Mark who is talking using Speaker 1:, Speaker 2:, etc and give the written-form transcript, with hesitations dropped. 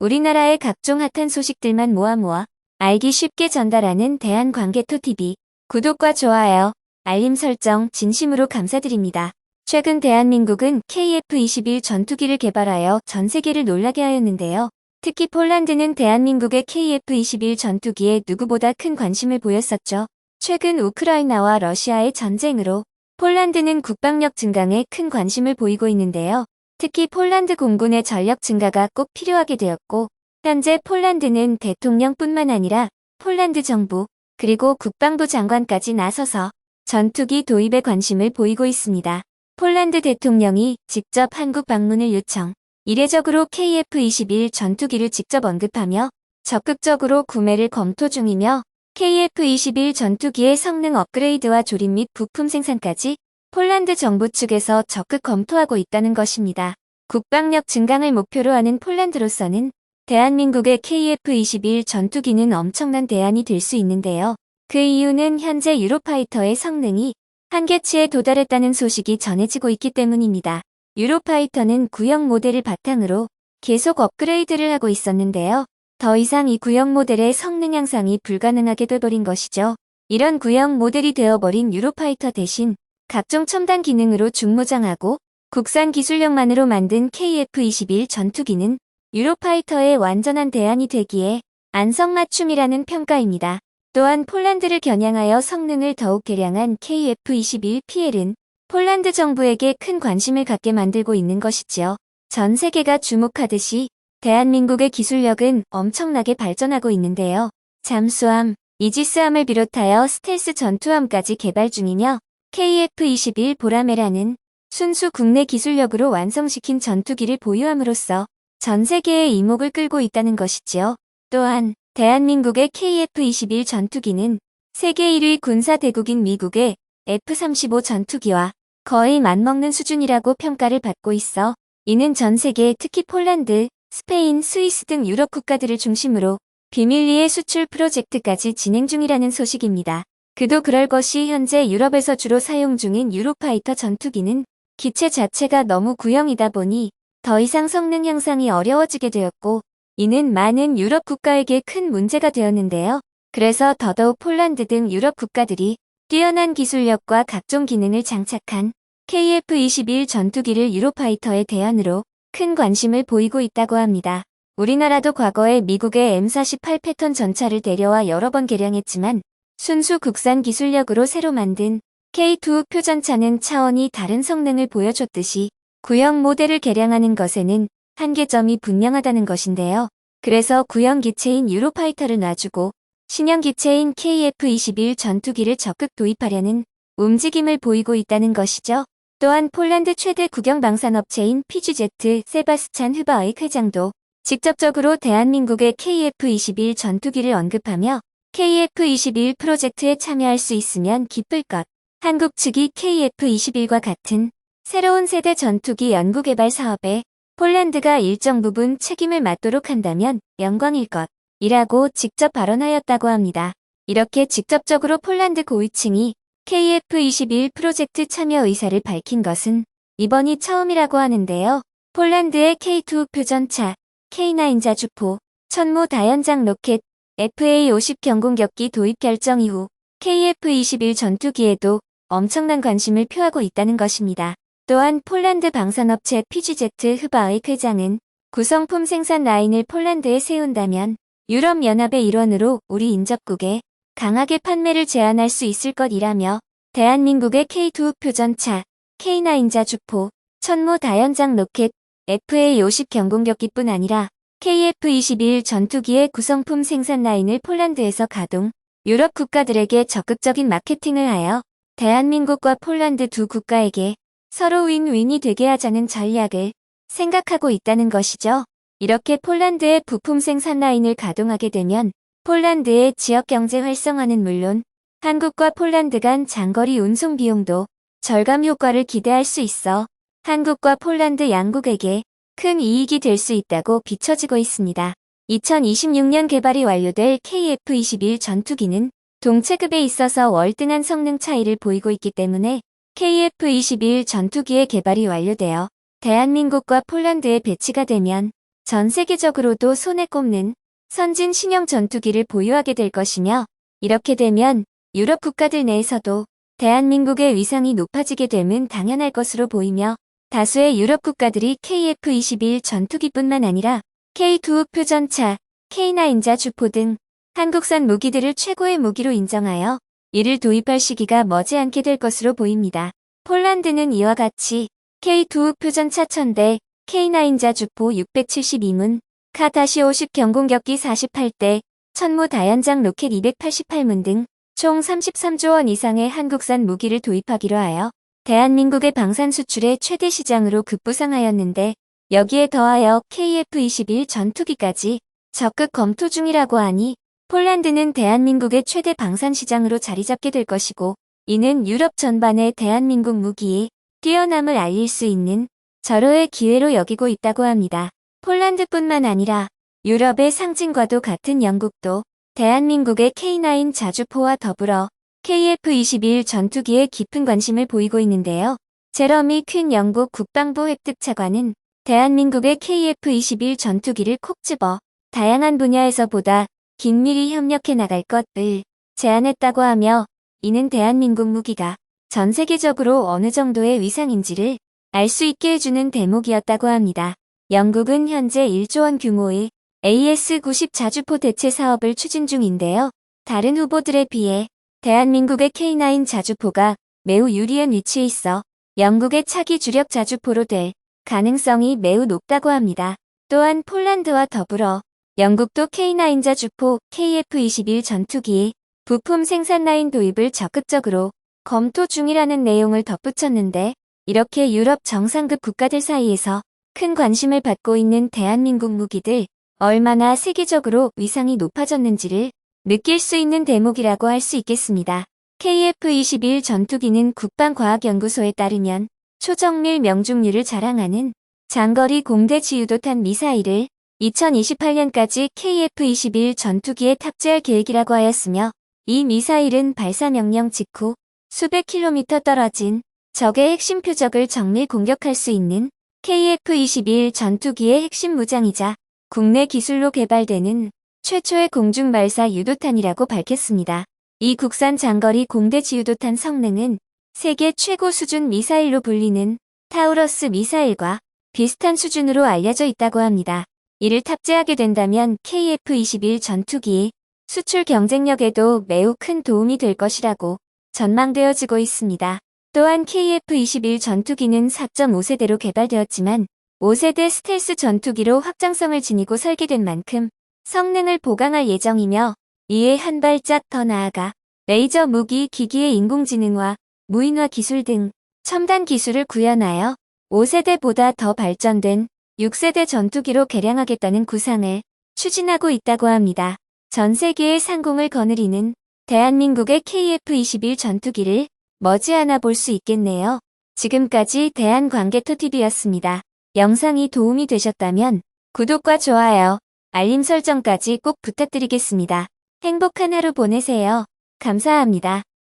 Speaker 1: 우리나라의 각종 핫한 소식들만 모아 알기 쉽게 전달하는 대한광개토TV. 구독과 좋아요, 알림 설정 진심으로 감사드립니다. 최근 대한민국은 KF-21 전투기를 개발하여 전 세계를 놀라게 하였는데요. 특히 폴란드는 대한민국의 KF-21 전투기에 누구보다 큰 관심을 보였었죠. 최근 우크라이나와 러시아의 전쟁으로 폴란드는 국방력 증강에 큰 관심을 보이고 있는데요. 특히 폴란드 공군의 전력 증가가 꼭 필요하게 되었고, 현재 폴란드는 대통령뿐만 아니라 폴란드 정부, 그리고 국방부 장관까지 나서서 전투기 도입에 관심을 보이고 있습니다. 폴란드 대통령이 직접 한국 방문을 요청, 이례적으로 KF-21 전투기를 직접 언급하며 적극적으로 구매를 검토 중이며 KF-21 전투기의 성능 업그레이드와 조립 및 부품 생산까지 폴란드 정부 측에서 적극 검토하고 있다는 것입니다. 국방력 증강을 목표로 하는 폴란드로서는 대한민국의 KF-21 전투기는 엄청난 대안이 될 수 있는데요. 그 이유는 현재 유로파이터의 성능이 한계치에 도달했다는 소식이 전해지고 있기 때문입니다. 유로파이터는 구형 모델을 바탕으로 계속 업그레이드를 하고 있었는데요. 더 이상 이 구형 모델의 성능 향상이 불가능하게 돼버린 것이죠. 이런 구형 모델이 되어버린 유로파이터 대신 각종 첨단 기능으로 중무장하고 국산 기술력만으로 만든 KF-21 전투기는 유로파이터의 완전한 대안이 되기에 안성맞춤이라는 평가입니다. 또한 폴란드를 겨냥하여 성능을 더욱 개량한 KF-21PL은 폴란드 정부에게 큰 관심을 갖게 만들고 있는 것이지요. 전 세계가 주목하듯이 대한민국의 기술력은 엄청나게 발전하고 있는데요. 잠수함, 이지스함을 비롯하여 스텔스 전투함까지 개발 중이며 KF-21 보라매라는 순수 국내 기술력으로 완성시킨 전투기를 보유함으로써 전 세계의 이목을 끌고 있다는 것이지요. 또한 대한민국의 KF-21 전투기는 세계 1위 군사대국인 미국의 F-35 전투기와 거의 맞먹는 수준이라고 평가를 받고 있어 이는 전 세계 특히 폴란드, 스페인, 스위스 등 유럽 국가들을 중심으로 비밀리에 수출 프로젝트까지 진행 중이라는 소식입니다. 그도 그럴 것이 현재 유럽에서 주로 사용 중인 유로파이터 전투기는 기체 자체가 너무 구형이다 보니 더 이상 성능 향상이 어려워지게 되었고 이는 많은 유럽 국가에게 큰 문제가 되었는데요. 그래서 더더욱 폴란드 등 유럽 국가들이 뛰어난 기술력과 각종 기능을 장착한 KF-21 전투기를 유로파이터의 대안으로 큰 관심을 보이고 있다고 합니다. 우리나라도 과거에 미국의 M48 패턴 전차를 데려와 여러 번 개량했지만 순수 국산 기술력으로 새로 만든 K2 표전차는 차원이 다른 성능을 보여줬듯이 구형 모델을 개량하는 것에는 한계점이 분명하다는 것인데요. 그래서 구형 기체인 유로파이터를 놔주고 신형 기체인 KF-21 전투기를 적극 도입하려는 움직임을 보이고 있다는 것이죠. 또한 폴란드 최대 국영 방산업체인 PGZ 세바스찬 흐바의 회장도 직접적으로 대한민국의 KF-21 전투기를 언급하며 KF-21 프로젝트에 참여할 수 있으면 기쁠 것, 한국 측이 KF-21과 같은 새로운 세대 전투기 연구개발 사업에 폴란드가 일정 부분 책임을 맡도록 한다면 영광일 것 이라고 직접 발언하였다고 합니다. 이렇게 직접적으로 폴란드 고위층이 KF-21 프로젝트 참여 의사를 밝힌 것은 이번이 처음이라고 하는데요. 폴란드의 K2 표전차, K9 자주포, 천무 다연장 로켓, FA-50 경공격기 도입 결정 이후 KF-21 전투기에도 엄청난 관심을 표하고 있다는 것입니다. 또한 폴란드 방산업체 PGZ 흐바의 회장은 구성품 생산 라인을 폴란드에 세운다면 유럽연합의 일원으로 우리 인접국에 강하게 판매를 제한할 수 있을 것이라며 대한민국의 K2 표전차, K9 자주포, 천무 다연장 로켓, FA-50 경공격기뿐 아니라 KF-21 전투기의 구성품 생산 라인을 폴란드에서 가동, 유럽 국가들에게 적극적인 마케팅을 하여 대한민국과 폴란드 두 국가에게 서로 윈윈이 되게 하자는 전략을 생각하고 있다는 것이죠. 이렇게 폴란드의 부품 생산 라인을 가동하게 되면 폴란드의 지역경제 활성화는 물론 한국과 폴란드 간 장거리 운송 비용도 절감 효과를 기대할 수 있어 한국과 폴란드 양국에게 큰 이익이 될 수 있다고 비춰지고 있습니다. 2026년 개발이 완료될 KF-21 전투기는 동체급에 있어서 월등한 성능 차이를 보이고 있기 때문에 KF-21 전투기의 개발이 완료되어 대한민국과 폴란드에 배치가 되면 전 세계적으로도 손에 꼽는 선진 신형 전투기를 보유하게 될 것이며, 이렇게 되면 유럽 국가들 내에서도 대한민국의 위상이 높아지게 됨은 당연할 것으로 보이며, 다수의 유럽 국가들이 KF-21 전투기뿐만 아니라 K2 표전차, K9자 주포 등 한국산 무기들을 최고의 무기로 인정하여 이를 도입할 시기가 머지않게 될 것으로 보입니다. 폴란드는 이와 같이 K2 표전차 1000대, K9자 주포 672문, 카-50 경공격기 48대, 천무 다연장 로켓 288문 등 총 33조 원 이상의 한국산 무기를 도입하기로 하여 대한민국의 방산 수출의 최대 시장으로 급부상하였는데, 여기에 더하여 KF-21 전투기까지 적극 검토 중이라고 하니 폴란드는 대한민국의 최대 방산 시장으로 자리잡게 될 것이고, 이는 유럽 전반의 대한민국 무기의 뛰어남을 알릴 수 있는 절호의 기회로 여기고 있다고 합니다. 폴란드뿐만 아니라 유럽의 상징과도 같은 영국도 대한민국의 K9 자주포와 더불어 KF-21 전투기에 깊은 관심을 보이고 있는데요. 제러미 퀸 영국 국방부 획득차관은 대한민국의 KF-21 전투기를 콕 집어 다양한 분야에서 보다 긴밀히 협력해 나갈 것을 제안했다고 하며, 이는 대한민국 무기가 전 세계적으로 어느 정도의 위상인지를 알 수 있게 해주는 대목이었다고 합니다. 영국은 현재 1조 원 규모의 AS-90 자주포 대체 사업을 추진 중인데요. 다른 후보들에 비해 대한민국의 K9 자주포가 매우 유리한 위치에 있어 영국의 차기 주력 자주포로 될 가능성이 매우 높다고 합니다. 또한 폴란드와 더불어 영국도 K9 자주포 KF-21 전투기의 부품 생산 라인 도입을 적극적으로 검토 중이라는 내용을 덧붙였는데, 이렇게 유럽 정상급 국가들 사이에서 큰 관심을 받고 있는 대한민국 무기들, 얼마나 세계적으로 위상이 높아졌는지를 느낄 수 있는 대목이라고 할 수 있겠습니다. KF-21 전투기는 국방과학연구소에 따르면 초정밀 명중률을 자랑하는 장거리 공대 지유도탄 미사일을 2028년까지 KF-21 전투기에 탑재할 계획이라고 하였으며, 이 미사일은 발사 명령 직후 수백 킬로미터 떨어진 적의 핵심 표적을 정밀 공격할 수 있는 KF-21 전투기의 핵심 무장이자 국내 기술로 개발되는 최초의 공중 발사 유도탄이라고 밝혔습니다. 이 국산 장거리 공대 지유도탄 성능은 세계 최고 수준 미사일로 불리는 타우러스 미사일과 비슷한 수준으로 알려져 있다고 합니다. 이를 탑재하게 된다면 KF-21 전투기의 수출 경쟁력에도 매우 큰 도움이 될 것이라고 전망되어지고 있습니다. 또한 KF-21 전투기는 4.5세대로 개발되었지만 5세대 스텔스 전투기로 확장성을 지니고 설계된 만큼 성능을 보강할 예정이며, 이에 한 발짝 더 나아가 레이저 무기 기기의 인공지능화, 무인화 기술 등 첨단 기술을 구현하여 5세대보다 더 발전된 6세대 전투기로 개량하겠다는 구상을 추진하고 있다고 합니다. 전 세계의 상공을 거느리는 대한민국의 KF-21 전투기를 머지않아 볼 수 있겠네요. 지금까지 대한관계토TV였습니다. 영상이 도움이 되셨다면 구독과 좋아요, 알림 설정까지 꼭 부탁드리겠습니다. 행복한 하루 보내세요. 감사합니다.